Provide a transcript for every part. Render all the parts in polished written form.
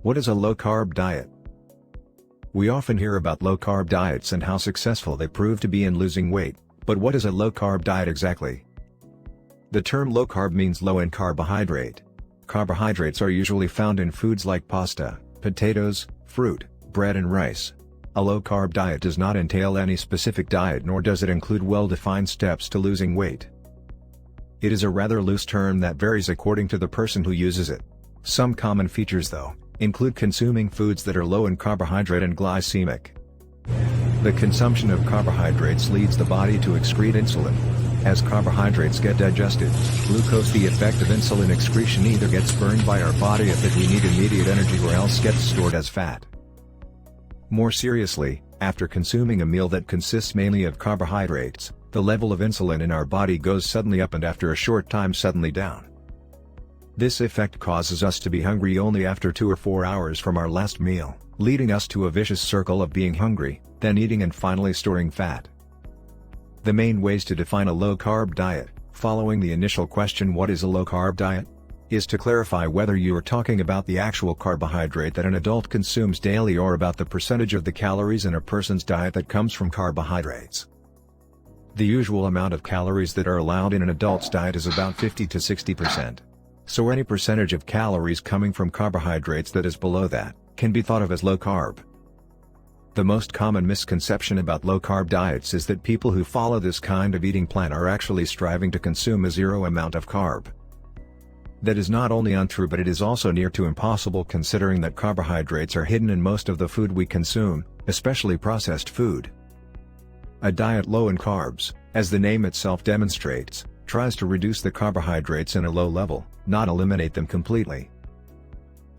What is a low-carb diet? We often hear about low-carb diets and how successful they prove to be in losing weight, but what is a low-carb diet exactly? The term low-carb means low in carbohydrate. Carbohydrates are usually found in foods like pasta, potatoes, fruit, bread and rice. A low-carb diet does not entail any specific diet, nor does it include well-defined steps to losing weight. It is a rather loose term that varies according to the person who uses it. Some common features, though, include consuming foods that are low in carbohydrate and glycemic. The consumption of carbohydrates leads the body to excrete insulin. As carbohydrates get digested, glucose, the effect of insulin excretion, either gets burned by our body if we need immediate energy, or else gets stored as fat. More seriously, after consuming a meal that consists mainly of carbohydrates, the level of insulin in our body goes suddenly up and after a short time suddenly down. This effect causes us to be hungry only after 2 or 4 hours from our last meal, leading us to a vicious circle of being hungry, then eating and finally storing fat. The main ways to define a low-carb diet, following the initial question "what is a low-carb diet?" is to clarify whether you are talking about the actual carbohydrate that an adult consumes daily or about the percentage of the calories in a person's diet that comes from carbohydrates. The usual amount of calories that are allowed in an adult's diet is about 50 to 60%. So any percentage of calories coming from carbohydrates that is below that, can be thought of as low-carb. The most common misconception about low-carb diets is that people who follow this kind of eating plan are actually striving to consume a zero amount of carb. That is not only untrue, but it is also near to impossible, considering that carbohydrates are hidden in most of the food we consume, especially processed food. A diet low in carbs, as the name itself demonstrates, tries to reduce the carbohydrates in a low level, not eliminate them completely.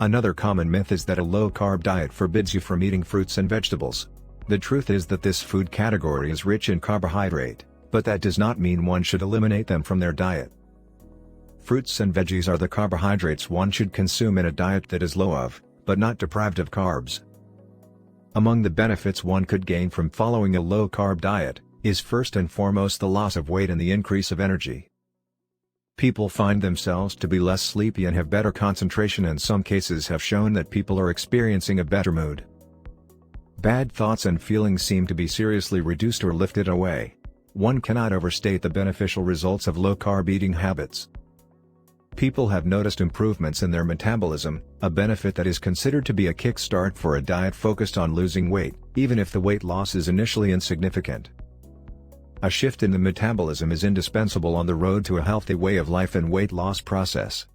Another common myth is that a low-carb diet forbids you from eating fruits and vegetables. The truth is that this food category is rich in carbohydrate, but that does not mean one should eliminate them from their diet. Fruits and veggies are the carbohydrates one should consume in a diet that is low of, but not deprived of carbs. Among the benefits one could gain from following a low-carb diet, is first and foremost the loss of weight and the increase of energy. People find themselves to be less sleepy and have better concentration, and some cases have shown that people are experiencing a better mood. Bad thoughts and feelings seem to be seriously reduced or lifted away. One cannot overstate the beneficial results of low-carb eating habits. People have noticed improvements in their metabolism, a benefit that is considered to be a kickstart for a diet focused on losing weight, even if the weight loss is initially insignificant. A shift in the metabolism is indispensable on the road to a healthy way of life and weight loss process.